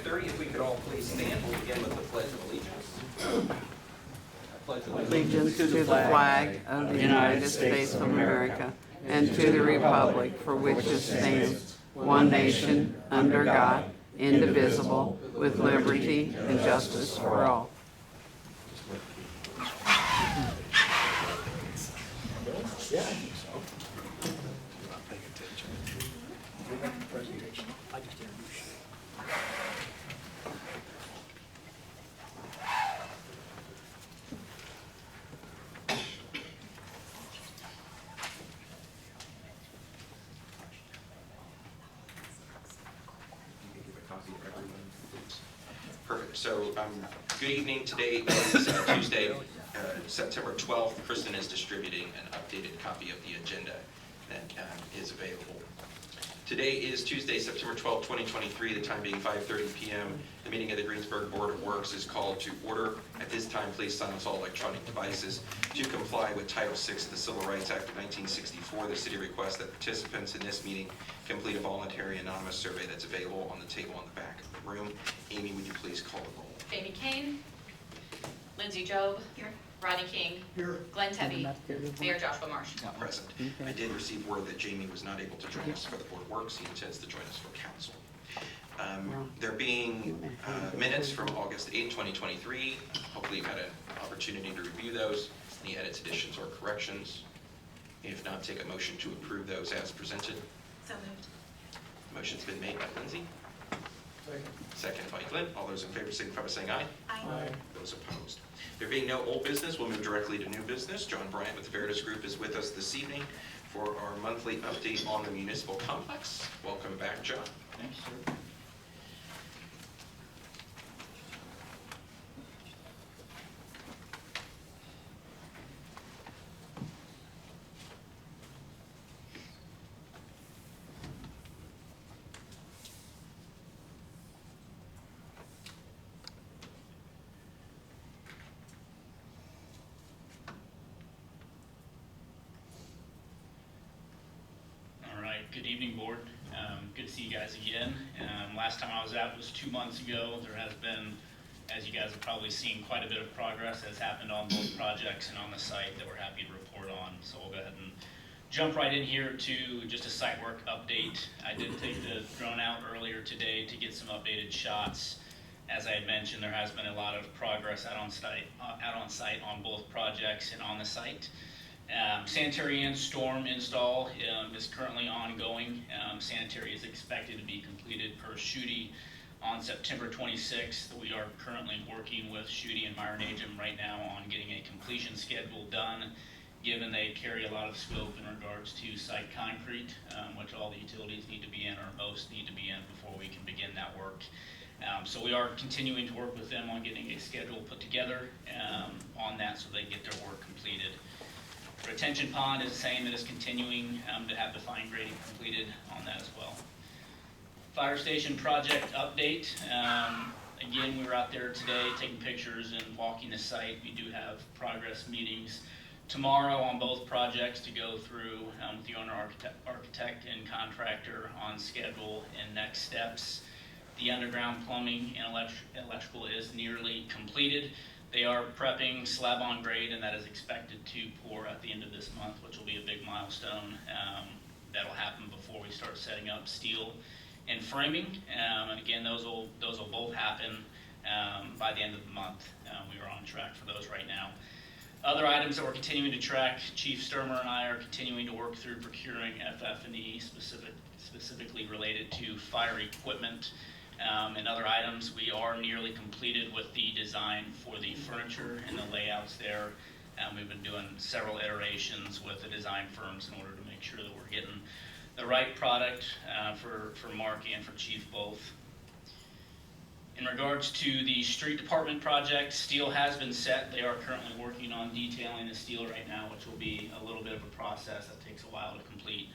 5:30. If we could all please stand, we'll begin with the Pledge of Allegiance. I pledge Allegiance to the flag of the United States of America and to the republic for which it stands, one nation, under God, indivisible, with liberty and justice for all. Yeah, I think so. You're not paying attention. I just introduced you. Perfect. So, good evening. Today is Tuesday, September 12th. Kristen is distributing an updated copy of the agenda that is available. Today is Tuesday, September 12th, 2023, the time being 5:30 p.m. The meeting of the Greensburg Board of Works is called to order. At this time, please silence all electronic devices. To comply with Title VI of the Civil Rights Act of 1964, the city requests that participants in this meeting complete a voluntary anonymous survey that's available on the table in the back of the room. Amy, would you please call the roll? Amy Kane, Lindsay Job, here. Rodney King, Here. Glenn Tebby, Mayor Joshua Marsh. Present. I did receive word that Jamie was not able to join us for the Board of Works. He intends to join us for council. There being minutes from August 8, 2023. Hopefully you've had an opportunity to review those. Any edits, additions, or corrections? If not, take a motion to approve those as presented. So moved. Motion's been made by Lindsay. Second. Second by Glenn. All those in favor signify by saying aye. Aye. Those opposed. There being no old business, we'll move directly to new business. John Bryant with the Veritas Group is with us this evening for our monthly update on the municipal complex. Welcome back, John. Thanks, sir. Good evening, board. Good to see you guys again. Last time I was out was 2 months ago. There has been, as you guys have probably seen, quite a bit of progress has happened on both projects and on the site that we're happy to report on. So we'll go ahead and jump right in here to just a site work update. I did take the drone out earlier today to get some updated shots. As I had mentioned, there has been a lot of progress out on site on both projects and on the site. Sanitary and storm install is currently ongoing. Sanitary is expected to be completed per Shooty on September 26th. We are currently working with Shooty and Myron Agent right now on getting a completion schedule done, given they carry a lot of scope in regards to site concrete, which all the utilities need to be in, or most need to be in, before we can begin that work. So we are continuing to work with them on getting a schedule put together on that so they get their work completed. Retention pond is the same. It is continuing to have the fine grading completed on that as well. Fire station project update. Again, we were out there today taking pictures and walking the site. We do have progress meetings tomorrow on both projects to go through with the owner, architect, and contractor on schedule and next steps. The underground plumbing and electrical is nearly completed. They are prepping slab on grade, and that is expected to pour at the end of this month, which will be a big milestone. That'll happen before we start setting up steel and framing. And again, those will both happen by the end of the month. We are on track for those right now. Other items that we're continuing to track, Chief Sturmer and I are continuing to work through procuring FF&E specifically related to fire equipment. And other items. We are nearly completed with the design for the furniture and the layouts there. We've been doing several iterations with the design firms in order to make sure that we're getting the right product for Mark and for Chief both. In regards to the street department project, steel has been set. They are currently working on detailing the steel right now, which will be a little bit of a process that takes a while to complete.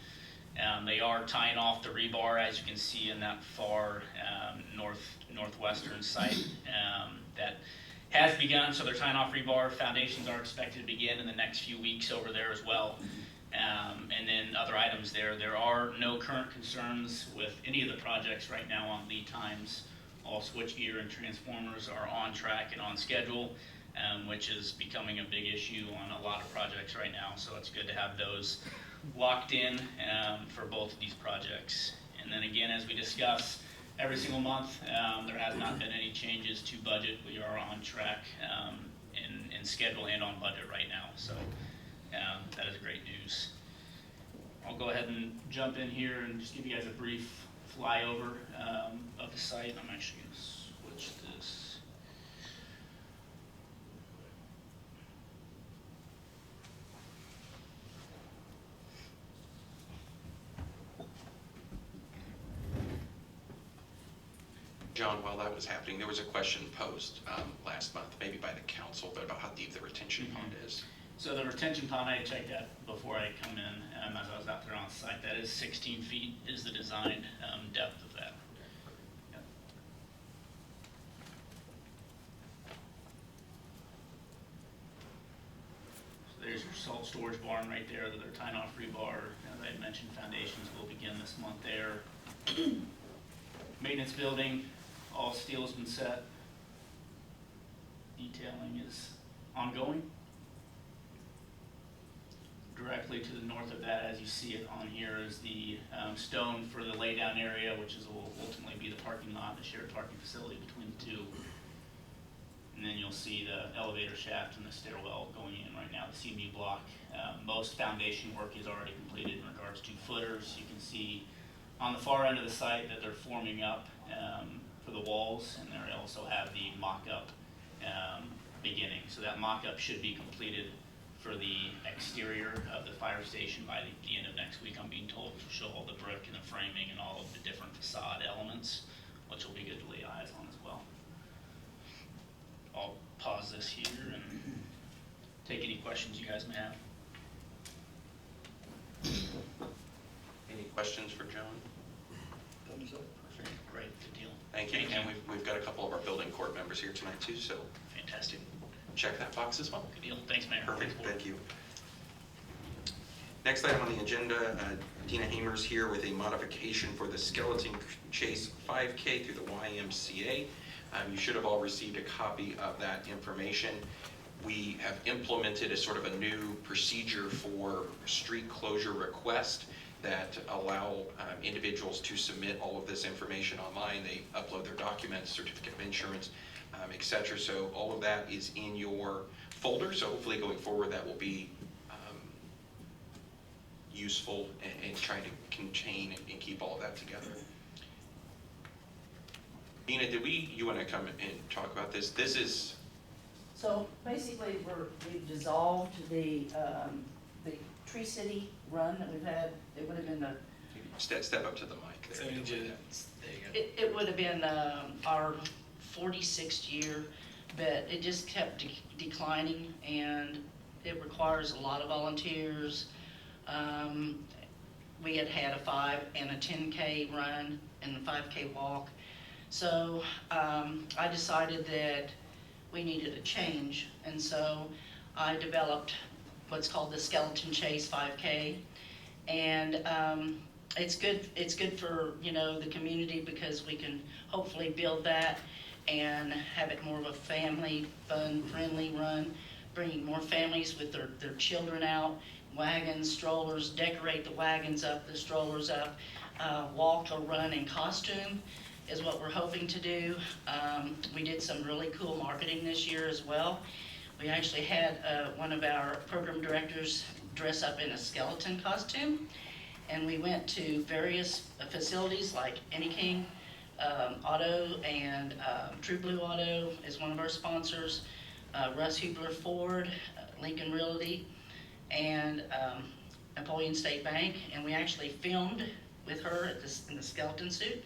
They are tying off the rebar, as you can see in that far northwestern site. That has begun, so they're tying off rebar. Foundations are expected to begin in the next few weeks over there as well. And then other items there. There are no current concerns with any of the projects right now on lead times All switchgear and transformers are on track and on schedule, which is becoming a big issue on a lot of projects right now. So it's good to have those locked in for both of these projects. And then again, as we discuss every single month, there has not been any changes to budget. We are on track in schedule and on budget right now. So that is great news. I'll go ahead and jump in here and just give you guys a brief flyover of the site. I'm actually going to switch this. John, while that was happening, there was a question posed last month, maybe by the council, but about how deep the retention pond is. So the retention pond, I checked that before I come in, as I was out there on site. That is 16 feet is the designed depth of that. Yep. So there's your salt storage barn right there, the tie-off rebar. As I had mentioned, foundations will begin this month there. Maintenance building, all steel has been set. Detailing is ongoing. Directly to the north of that, as you see it on here, is the stone for the laydown area, which will ultimately be the parking lot, the shared parking facility between the two. And then you'll see the elevator shaft and the stairwell going in right now, the CMU block. Most foundation work is already completed in regards to footers. You can see on the far end of the site that they're forming up for the walls, and they also have the mock-up beginning. So that mock-up should be completed for the exterior of the fire station by the end of next week, I'm being told, which will show all the brick and the framing and all of the different facade elements, which will be good to lay eyes on as well. I'll pause this here and take any questions you guys may have. Any questions for John? Perfect. Great, good deal. Thank you. And we've got a couple of our building court members here tonight too, so Fantastic. check that box as well. Good deal. Thanks, Mayor. Perfect, thank you. Next item on the agenda, Dina Hamer's here with a modification for the Skeleton Chase 5K through the YMCA. You should have all received a copy of that information. We have implemented a sort of a new procedure for street closure request that allow individuals to submit all of this information online. They upload their documents, certificate of insurance, et cetera. So all of that is in your folder. So hopefully going forward that will be useful and trying to contain and keep all of that together. Dina, you want to come and talk about this? This is... So basically, we've dissolved the Tree City run that we've had. It would have been the... Step up to the mic there. It would have been our 46th year, but it just kept declining, and it requires a lot of volunteers. We had a 5 and a 10K run and a 5K walk. So I decided that we needed a change, and so I developed what's called the Skeleton Chase 5K, and it's good for the community because we can hopefully build that and have it more of a family, fun, friendly run, bringing more families with their children out, wagons, strollers, decorate the wagons up, the strollers up, walk or run in costume is what we're hoping to do. We did some really cool marketing this year as well. We actually had one of our program directors dress up in a skeleton costume, and we went to various facilities like Anyking Auto and True Blue Auto is one of our sponsors, Russ Hubler Ford, Lincoln Realty, and Napoleon State Bank, and we actually filmed with her in the skeleton suit.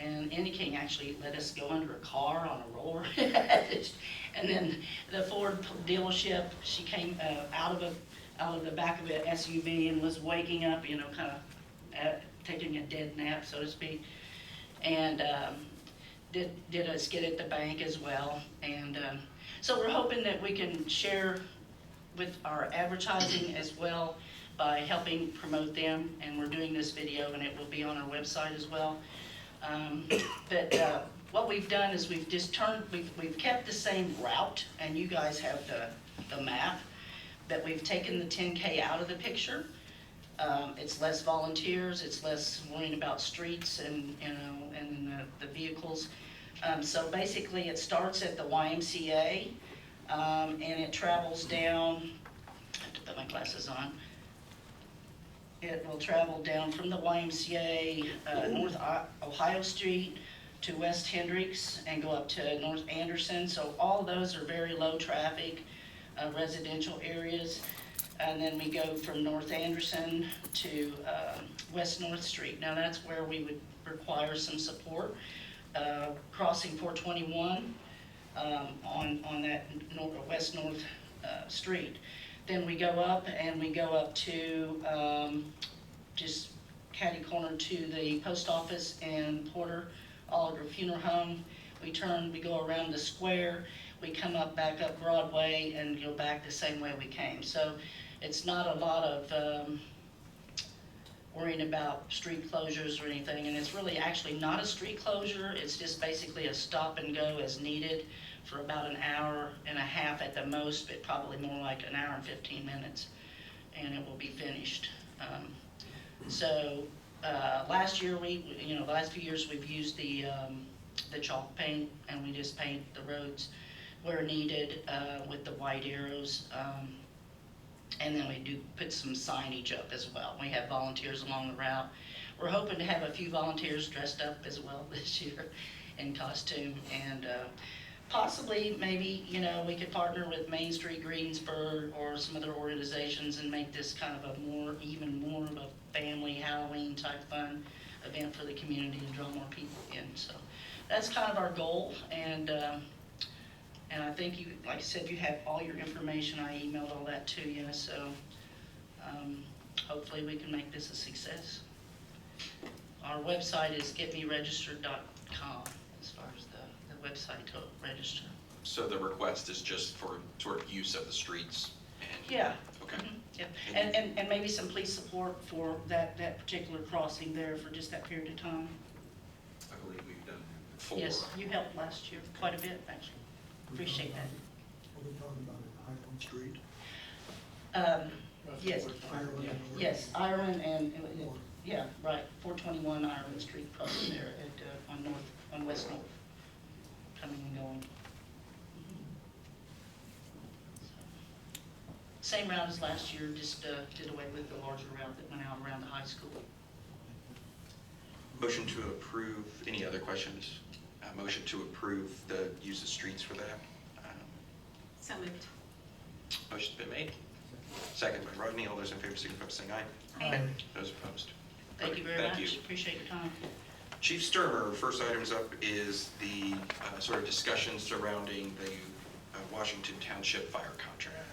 And Anyking actually let us go under a car on a roller. And then the Ford dealership, she came out of the back of an SUV and was waking up, kind of taking a dead nap, so to speak. And did a skit at the bank as well. And so we're hoping that we can share with our advertising as well by helping promote them. And we're doing this video, and it will be on our website as well. But what we've done is we've kept the same route, and you guys have the map, but we've taken the 10K out of the picture. It's less volunteers, it's less worrying about streets and, and the vehicles. So basically it starts at the YMCA, and it travels down, I have to put my glasses on. It will travel down from the YMCA, North Ohio Street to West Hendricks and go up to North Anderson. So all those are very low traffic residential areas. And then we go from North Anderson to West North Street. Now that's where we would require some support, crossing 421 on that West North Street. Then we go up and we go up to just catty corner to the post office and Porter Oliver Funeral Home. We go around the square, we come back up Broadway and go back the same way we came. So it's not a lot of worrying about street closures or anything, and it's really actually not a street closure, it's just basically a stop and go as needed for about an hour and a half at the most, but probably more like an hour and 15 minutes, and it will be finished. Last year, the last few years we've used the chalk paint, and we just paint the roads where needed with the white arrows. And then we do put some signage up as well. We have volunteers along the route. We're hoping to have a few volunteers dressed up as well this year in costume, and possibly maybe, we could partner with Main Street Greensburg or some other organizations and make this kind of even more of a family Halloween type fun event for the community and draw more people in. So that's kind of our goal, and I think you, like I said, you have all your information. I emailed all that to you, so hopefully we can make this a success. Our website is getmeregistered.com as far as the website to register. So the request is just for sort of use of the streets? And, Yeah. Okay. Mm-hmm. Yep. And maybe some police support for that particular crossing there for just that period of time. I believe we've done Yes, you helped last year quite a bit, actually. Appreciate that. What are we talking about in Highland Street? Yes, Ireland? yes, Ireland and, yeah, right, 421 Ireland Street, crossing there at, on West North, coming and going. Same route as last year, just did away with the larger route that went out around the high school. Motion to approve, any other questions? Motion to approve the use of streets for that. So moved. Motion's been made. Second by Rodney. All those in favor signify by saying aye. Aye. Those opposed? Thank you very Thank much, you. appreciate your time. Chief Sturmer, first items up is the sort of discussion surrounding the Washington Township fire contract.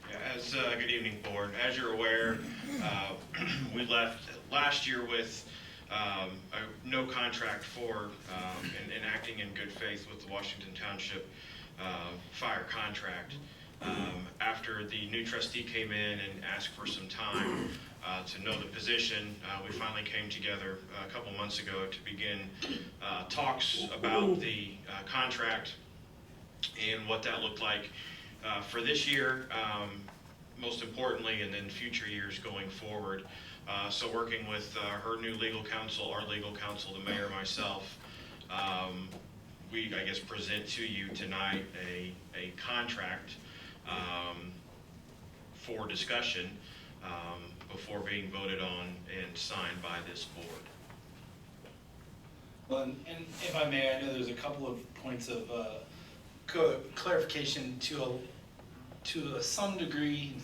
Yeah, good evening, board. As you're aware, we left last year with no contract for enacting in good faith with the Washington Township fire contract. After the new trustee came in and asked for some time to know the position, we finally came together a couple months ago to begin talks about the contract and what that looked like for this year, most importantly, and then future years going forward. So working with her new legal counsel, our legal counsel, the mayor, myself, we, I guess, present to you tonight a contract for discussion before being voted on and signed by this board. Well, and if I may, I know there's a couple of points of clarification to some degree, in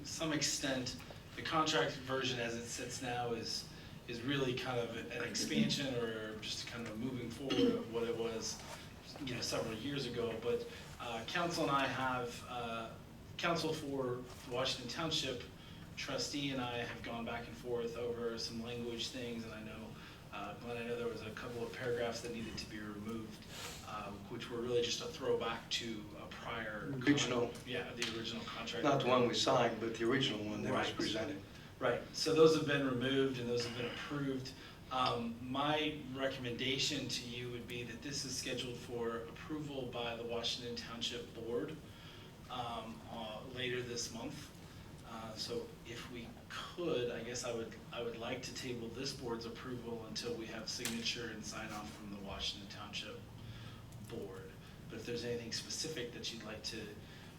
some extent. The contract version as it sits now is really kind of an expansion or just kind of moving forward of what it was, several years ago. But council and I have, council for Washington Township trustee and I have gone back and forth over some language things, and I know, Glenn, I know there was a couple of paragraphs that needed to be removed, which were really just a throwback to a prior Original. the original contract. Not the one we signed, but the original one that was Right. presented. Right, so those have been removed and those have been approved. My recommendation to you would be that this is scheduled for approval by the Washington Township Board later this month. So if we could, I guess I would like to table this board's approval until we have signature and sign off from the Washington Township Board. But if there's anything specific that you'd like to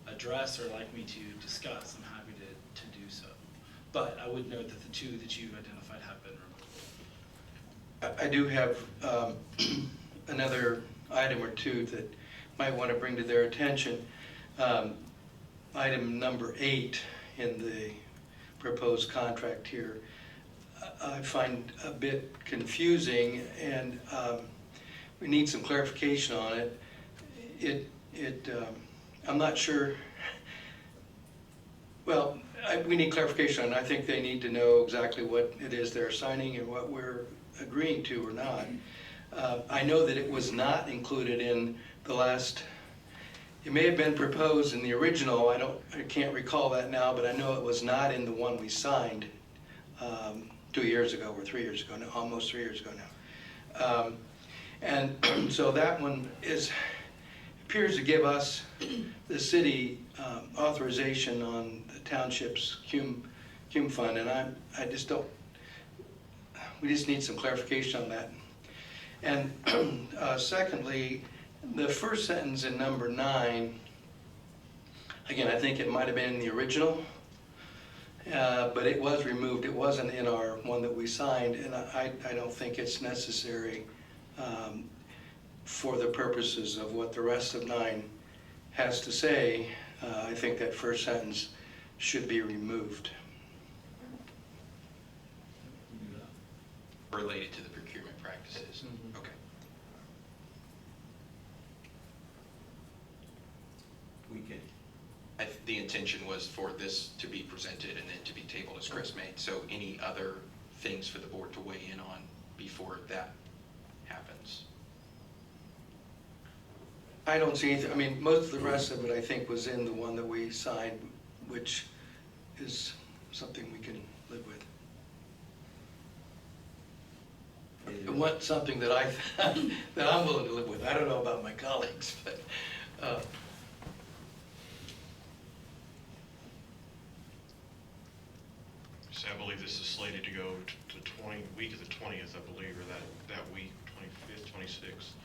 address or like me to discuss, I'm happy to do so. But I would note that the two that you've identified have been removed. I do have another item or two that might want to bring to their attention. Item number 8 in the proposed contract here, I find a bit confusing, and we need some clarification on it. I'm not sure, well, we need clarification on it. I think they need to know exactly what it is they're signing and what we're agreeing to or not. I know that it was not included in the last, it may have been proposed in the original, I can't recall that now, but I know it was not in the one we signed 2 years ago or 3 years ago, no, almost 3 years ago now. And so that one appears to give us, the city, authorization on the township's cum fund, and I just don't, we just need some clarification on that. And secondly, the first sentence in number 9, again, I think it might have been in the original, but it was removed. It wasn't in our one that we signed, and I don't think it's necessary for the purposes of what the rest of 9 has to say. I think that first sentence should be removed. Related to the procurement practices. Mhm. Okay. We can, The intention was for this to be presented and then to be tabled as Chris made. So any other things for the board to weigh in on before that happens? I don't see anything, I mean, most of the rest of it, I think, was in the one that we signed, which is something we can live with. What, something that that I'm willing to live with. I don't know about my colleagues, but So I believe this is slated to go to week of the 20th, I believe, or that week, 25th, 26th,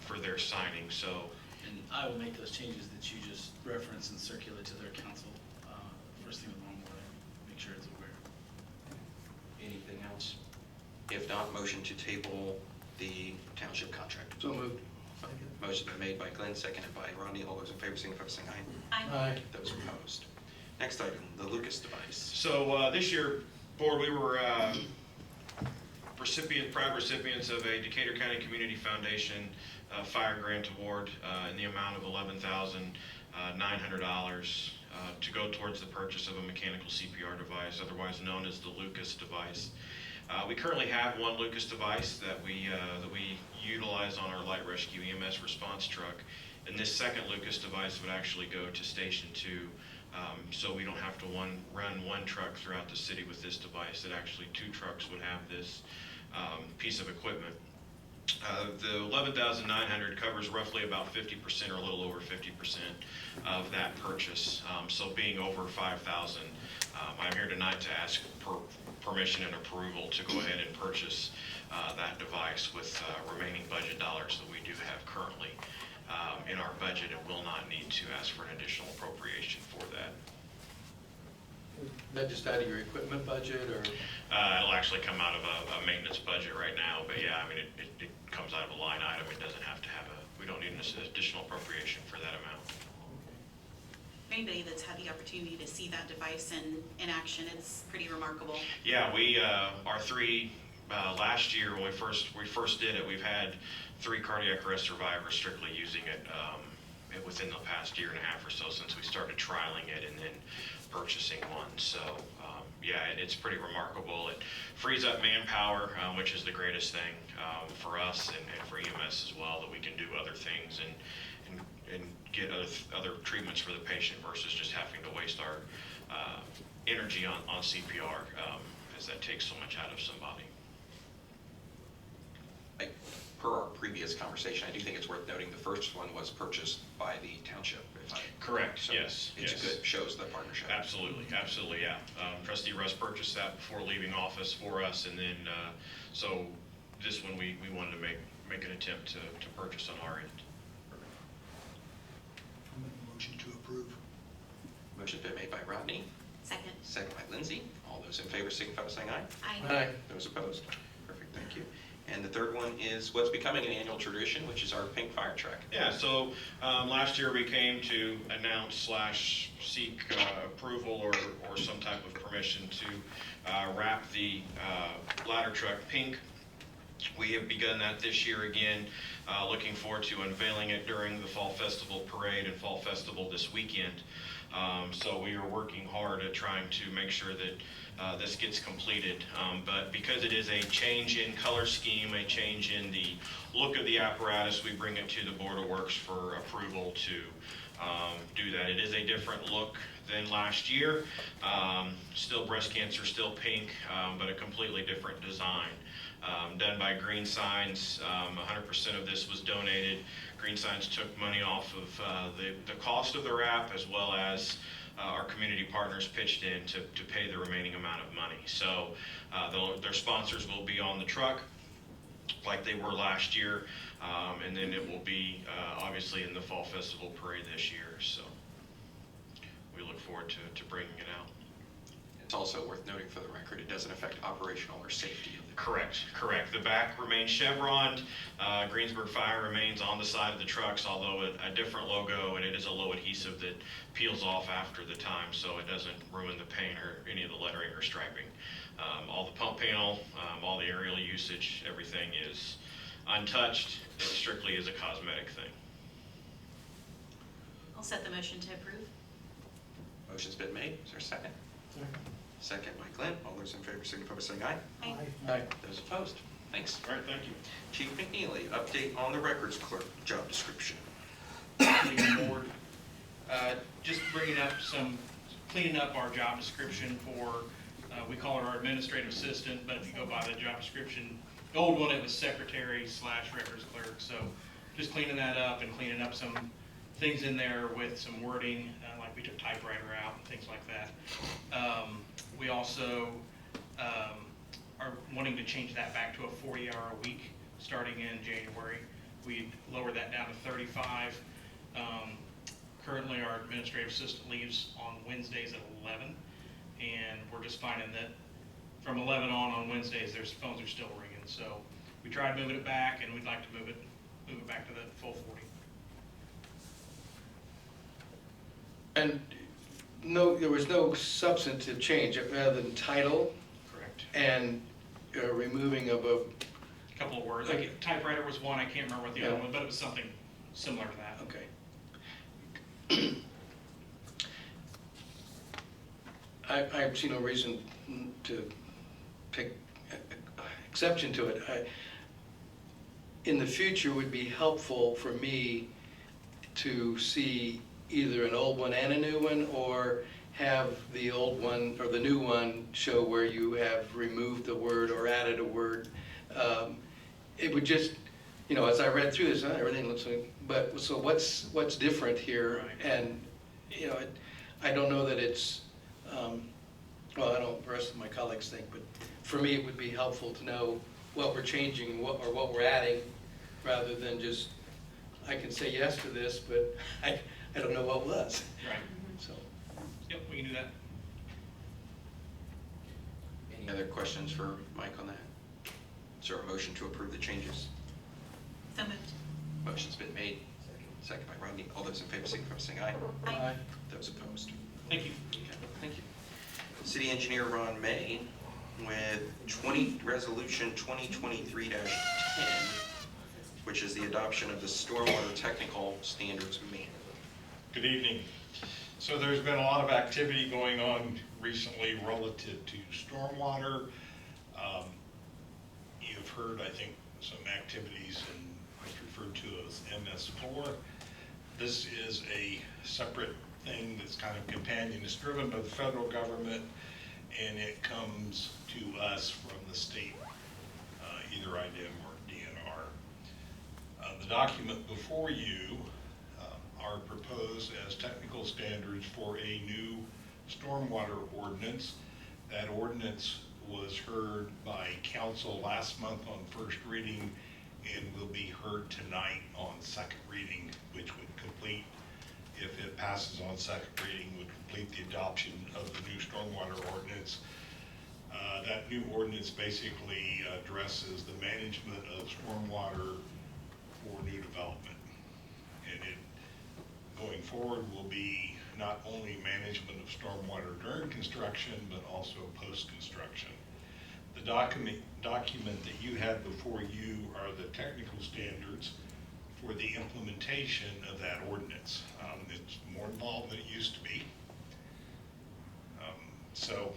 for their signing, so. And I will make those changes that you just referenced and circulate to their council first thing tomorrow morning, make sure it's aware. Anything else? If not, motion to table the township contract. so moved. Motion been made by Glenn, seconded by Rodney. All those in favor signify by saying aye. Aye. Those opposed. Next item, the Lucas device. So this year, board, we were proud recipients of a Decatur County Community Foundation fire grant award in the amount of $11,900 to go towards the purchase of a mechanical CPR device, otherwise known as the Lucas device. We currently have one Lucas device that we utilize on our light rescue EMS response truck, and this second Lucas device would actually go to Station 2. So we don't have to run one truck throughout the city with this device. That actually 2 trucks would have this piece of equipment. The $11,900 covers roughly about 50% or a little over 50% of that purchase. So being over $5,000, I'm here tonight to ask permission and approval to go ahead and purchase that device with remaining budget dollars that we do have currently in our budget, and will not need to ask for an additional appropriation for that. Is that just out of your equipment budget, or? It'll actually come out of a maintenance budget right now, but yeah, I mean, it comes out of a line item. It doesn't have to have we don't need an additional appropriation for that amount. Anybody that's had the opportunity to see that device in action, it's pretty remarkable. Yeah, we our 3 last year when we first did it, we've had 3 cardiac arrest survivors strictly using it within the past year and a half or so since we started trialing it and then purchasing one. So yeah, it's pretty remarkable. It frees up manpower, which is the greatest thing for us and for EMS as well, that we can do other things and get other treatments for the patient versus just having to waste our energy on CPR, as that takes so much out of somebody. per our previous conversation, I do think it's worth noting the first one was purchased by the township. Correct, So yes, It's yes. good, shows the partnership. Absolutely, absolutely, yeah. Trustee Russ purchased that before leaving office for us, and then, so this one, we wanted to make an attempt to purchase on our end. I'll make a motion to approve. Motion's been made by Rodney, Second. second by Lindsay. All those in favor signify by saying aye. Aye. Aye. Those opposed? Perfect, thank you. And the third one is what's becoming an annual tradition, which is our pink fire truck. Yeah, so last year we came to announce / seek approval or some type of permission to wrap the ladder truck pink. We have begun that this year again, looking forward to unveiling it during the Fall Festival Parade and Fall Festival this weekend. So we are working hard at trying to make sure that this gets completed. But because it is a change in color scheme, a change in the look of the apparatus, we bring it to the Board of Works for approval to do that. It is a different look than last year. Still breast cancer, still pink, but a completely different design. Done by Green Signs. 100% of this was donated. Green Signs took money off of the cost of the wrap, as well as our community partners pitched in to pay the remaining amount of money. So their sponsors will be on the truck like they were last year, and then it will be obviously in the Fall Festival Parade this year. So we look forward to bringing it out. It's also worth noting for the record, it doesn't affect operational or safety of the Correct. The back remains chevroned. Greensburg Fire remains on the side of the trucks, although a different logo, and it is a low adhesive that peels off after the time, so it doesn't ruin the paint or any of the lettering or striping. All the pump panel, all the aerial usage, everything is untouched. It strictly is a cosmetic thing. I'll set the motion to approve. Motion's been made. Is there a second? Second by Glenn. All those in favor signify by saying aye. Aye. Aye. Those opposed? Thanks. All right, thank you. Chief McNeely, update on the records clerk job description. Evening, Board. Just bringing up cleaning up our job description for, we call it our administrative assistant, but if you go by the job description, the old one, it was secretary / records clerk. So just cleaning that up and cleaning up some things in there with some wording, like we took typewriter out and things like that. We also are wanting to change that back to a 40-hour-a-week starting in January. We lowered that down to 35. Currently, our administrative assistant leaves on Wednesdays at 11, and we're just finding that from 11 on Wednesdays, their phones are still ringing. So we tried moving it back, and we'd like to move it back to the full 40. And no, there was no substantive change other than title Correct. and removing of a, A couple of words. Like typewriter was one. I can't remember what the other one, but it was something similar to that. okay. I see no reason to take exception to it. In the future, would be helpful for me to see either an old one and a new one, or have the old one or the new one show where you have removed the word or added a word. It would just, as I read through this, everything looks like, but so what's different here? Right. And, I don't know that it's, well, I don't, the rest of my colleagues think, but for me, it would be helpful to know what we're changing or what we're adding, rather than just, I can say yes to this, but I don't know what was. Right. So, Yep, we can do that. Any other questions for Mike on that? Is there a motion to approve the changes? So moved. Motion's been made. Second by Rodney. All those in favor signify by saying aye. Aye. Those opposed? Thank you. Okay, thank you. City Engineer Ron May with Resolution 2023-10, which is the adoption of the Stormwater Technical Standards Manual. Good evening. So there's been a lot of activity going on recently relative to stormwater. You've heard, I think, some activities in what's referred to as MS4. This is a separate thing that's kind of companion. It's driven by the federal government, and it comes to us from the state, either IDM or DNR. The document before you are proposed as technical standards for a new stormwater ordinance. That ordinance was heard by council last month on first reading and will be heard tonight on second reading, which would complete, if it passes on second reading, would complete the adoption of the new stormwater ordinance. That new ordinance basically addresses the management of stormwater for new development. And it, going forward, will be not only management of stormwater during construction, but also post-construction. The document that you have before you are the technical standards for the implementation of that ordinance. It's more involved than it used to be. So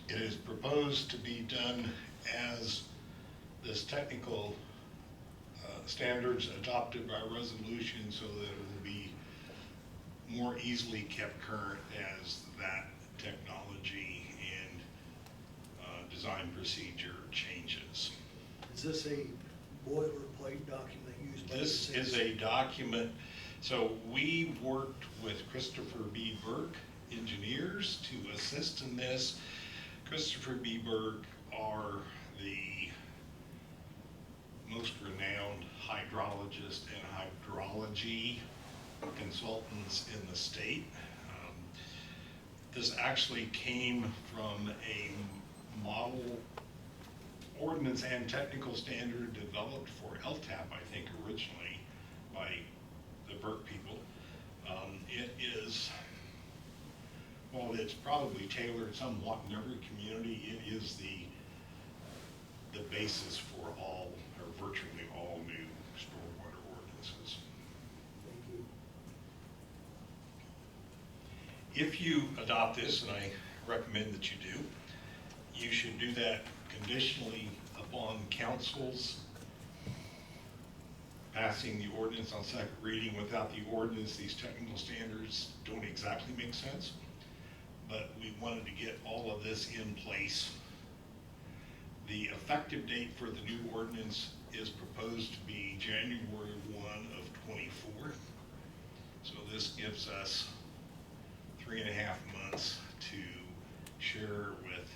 it is proposed to be done as this technical standards adopted by resolution, so that it will be more easily kept current as that technology and design procedure changes. Is this a boilerplate document used by the This city? is a document, so we worked with Christopher B. Burke engineers to assist in this. Christopher B. Burke are the most renowned hydrologist and hydrology consultants in the state. This actually came from a model ordinance and technical standard developed for LTAP, I think, originally by the Burke people. It is, while it's probably tailored somewhat in every community, it is the basis for all, or virtually all, new stormwater ordinances. Thank you. If you adopt this, and I recommend that you do, you should do that conditionally upon council's passing the ordinance on second reading. Without the ordinance, these technical standards don't exactly make sense. But we wanted to get all of this in place. The effective date for the new ordinance is proposed to be January 1 of 24. So this gives us 3.5 months to share with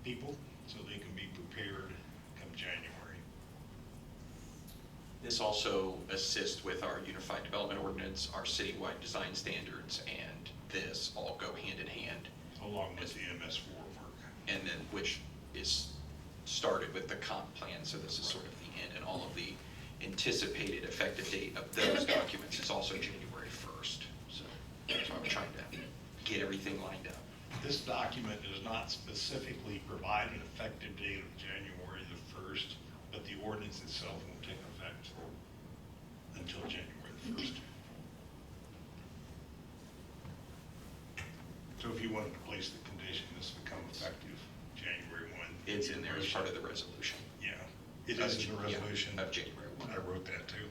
people so they can be prepared come January. This also assists with our Unified Development Ordinance, our citywide design standards, and this all go hand in hand. Along with the MS4 work. And then, which is started with the comp plan, so this is sort of the end, and all of the anticipated effective date of those documents is also January 1st. So that's why we're trying to get everything lined up. This document does not specifically provide an effective date of January the 1st, but the ordinance itself won't take effect until January the 1st. So if you wanted to place the condition, this will become effective January 1. It's in there as part of the resolution. Yeah, it is in the resolution. Yeah, of January 1. I wrote that too.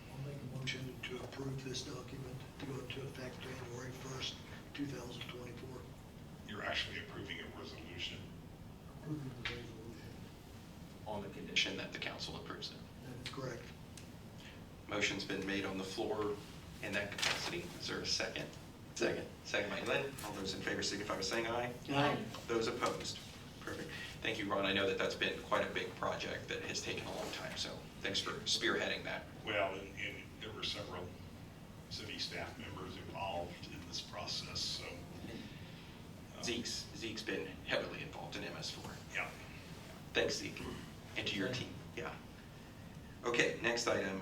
I'll make a motion to approve this document to go into effect January 1st, 2024. You're actually approving a resolution. Approving the resolution. On the condition that the council approves it. That is correct. Motion's been made on the floor in that capacity. Is there a second? Second. Second by Lynn. All those in favor signify by saying aye. Aye. Those opposed? Perfect. Thank you, Ron. I know that that's been quite a big project that has taken a long time, so thanks for spearheading that. Well, and there were several city staff members involved in this process, so. Zeke's been heavily involved in MS4. Yeah. Thanks, Zeke, and to your team. Yeah. Okay, next item,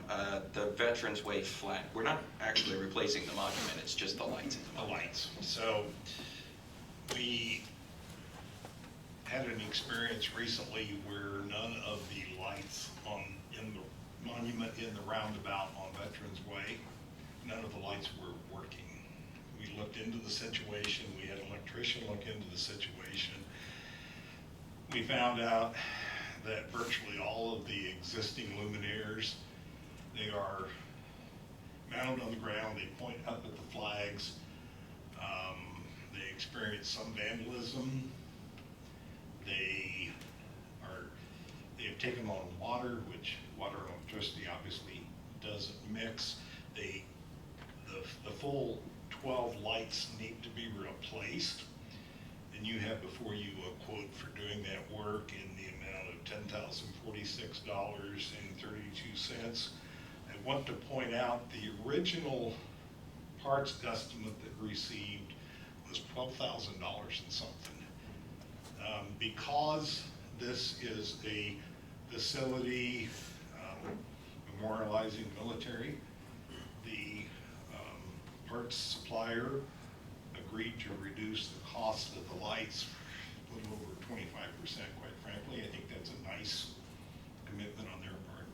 the Veterans Way flag. We're not actually replacing the monument, it's just the lights in the The monument. lights. So we had an experience recently where none of the lights in the monument in the roundabout on Veterans Way, none of the lights were working. We looked into the situation. We had an electrician look into the situation. We found out that virtually all of the existing luminaires, they are mounted on the ground, they point up at the flags. They experience some vandalism. They are They've taken on water, which water and electricity obviously doesn't mix. The full 12 lights need to be replaced. And you have before you a quote for doing that work in the amount of $10,046.32. I want to point out the original parts estimate that received was $12,000 and something. Because this is a facility memorializing military, the parts supplier agreed to reduce the cost of the lights a little over 25%, quite frankly. I think that's a nice commitment on their part.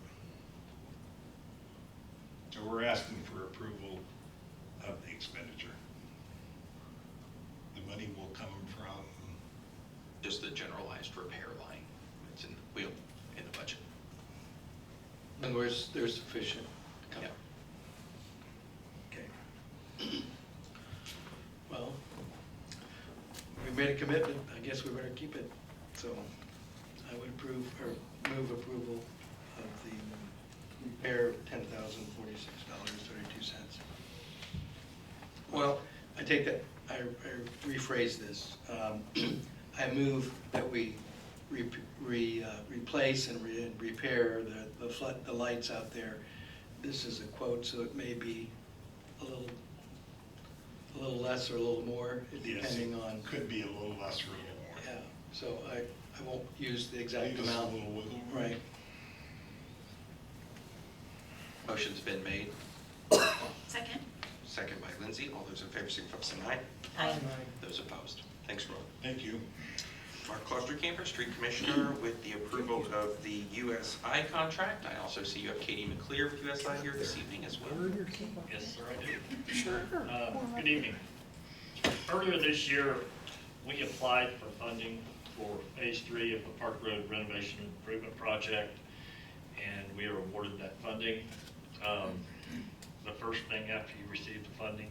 So we're asking for approval of the expenditure. The money will come from Just the generalized repair line. It's in the budget. In other words, they're sufficient. Yeah. Okay. Well, we made a commitment, I guess we better keep it. So I would approve, or move approval of the repair of $10,046.32. Well, I take that, I rephrase this. I move that we replace and repair the lights out there. This is a quote, so it may be a little less or a little more, depending on. Could be a little less or a little more. Yeah, so I won't use the exact Leave us a amount. little wiggle room. Right. Motion's been made. Second? Second by Lindsay. All those in favor signify by saying aye. Aye. Those opposed. Thanks, Ron. Thank you. Mark Klostercamper, Street Commissioner, with the approval of the USI contract. I also see you have Katie McClear with USI here this evening as well. Yes, sir, I do. Sure. Good evening. Earlier this year, we applied for funding for phase 3 of the Park Road renovation improvement project, and we are awarded that funding. The first thing after you receive the funding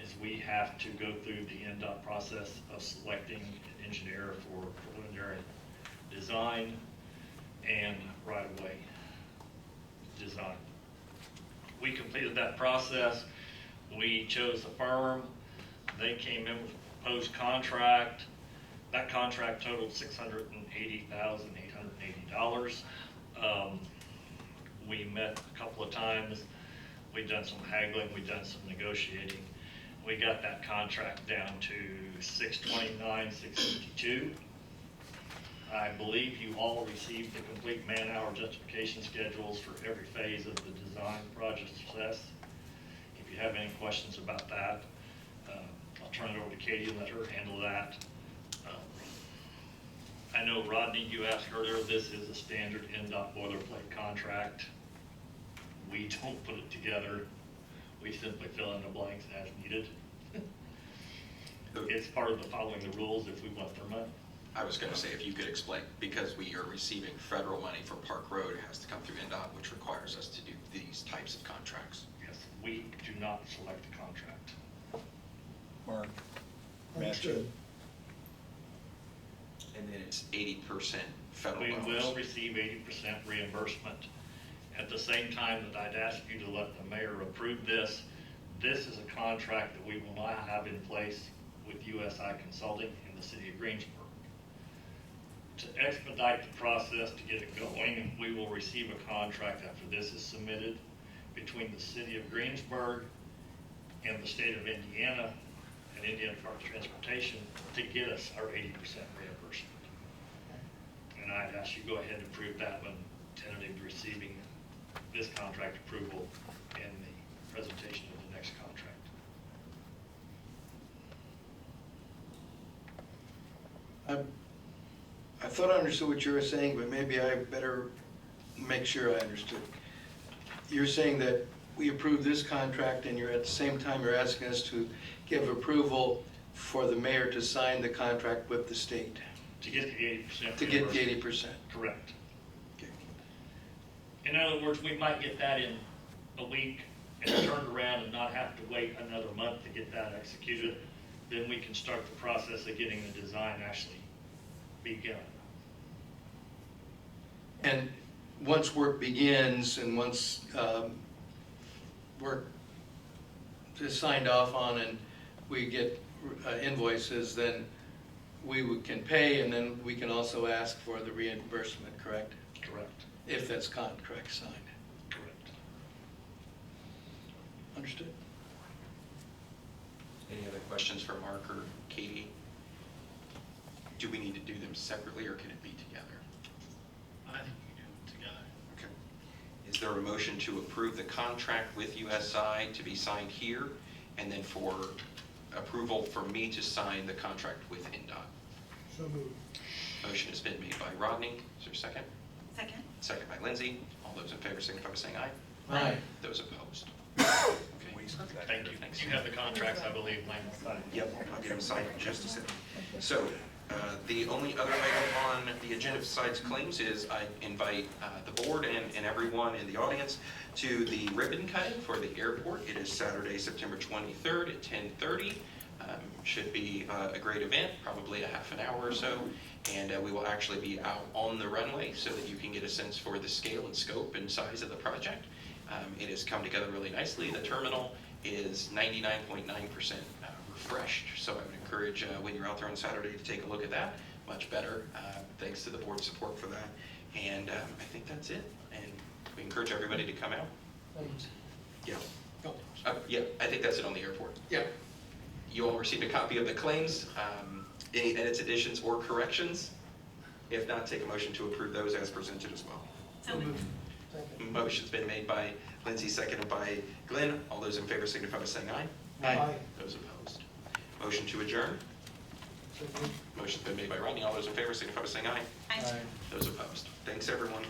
is we have to go through the NDOT process of selecting an engineer for preliminary design and right-of-way design. We completed that process. We chose a firm. They came in with a proposed contract. That contract totaled $680,880. We met a couple of times. We've done some haggling. We've done some negotiating. We got that contract down to $629,652. I believe you all received the complete man-hour justification schedules for every phase of the design project success. If you have any questions about that, I'll turn it over to Katie and let her handle that. I know, Rodney, you asked earlier, this is a standard NDOT boilerplate contract. We don't put it together. We simply fill in the blanks as needed. It's part of the following the rules if we want their money. I was going to say, if you could explain, because we are receiving federal money for Park Road, it has to come through NDOT, which requires us to do these types of contracts. Yes, we do not select the contract. Mark, Understood. And then it's 80% federal We dollars. will receive 80% reimbursement. At the same time that I'd ask you to let the mayor approve this, this is a contract that we will now have in place with USI Consulting in the city of Greensburg. To expedite the process to get it going, we will receive a contract after this is submitted between the city of Greensburg and the state of Indiana and Indiana Department of Transportation to get us our 80% reimbursement. And I'd ask you to go ahead and approve that one, tentative receiving this contract approval and the presentation of the next contract. I thought I understood what you were saying, but maybe I better make sure I understood. You're saying that we approve this contract and you're at the same time you're asking us to give approval for the mayor to sign the contract with the state? To get the 80%. To get the 80%? Correct. Okay. In other words, we might get that in a week and turn around and not have to wait another month to get that executed. Then we can start the process of getting the design actually begun. once work begins and once work is signed off on and we get invoices, then can pay, and then we can also ask for the reimbursement, correct? Correct. If that's contract signed. Correct. Understood? Any other questions for Mark or Katie? Do we need to do them separately, or can it be together? I think we can do it together. Okay. Is there a motion to approve the contract with USI to be signed here, and then for approval for me to sign the contract with NDOT? So moved. Motion has been made by Rodney. Is there a second? Second? Second by Lindsay. All those in favor signify by saying aye. Aye. Those opposed? Okay. Thank you. Thanks. You have the contracts, I believe, Lane. Yep, I'll get them signed in just a second. So, the only other item on the agenda besides claims is I invite the board and everyone in the audience to the ribbon cutting for the airport. It is Saturday, September 23rd at 10:30. Should be a great event, probably a half an hour or so. And we will actually be out on the runway so that you can get a sense for the scale and scope and size of the project. It has come together really nicely. The terminal is 99.9% refreshed, so I would encourage when you're out there on Saturday to take a look at that. Much better, thanks to the board's support for that. And I think that's it. And we encourage everybody to come out. Thanks. Yeah. Oh. Yeah, I think that's it on the airport. Yeah. You all received a copy of the claims, any edits, additions, or corrections? If not, take a motion to approve those as presented as well. So moved. Second. Motion's been made by Lindsay, seconded by Glenn. All those in favor signify by saying aye. Aye. Those opposed. Motion to adjourn. So moved. Motion's been made by Rodney. All those in favor signify by saying aye. Aye. Those opposed. Thanks, everyone.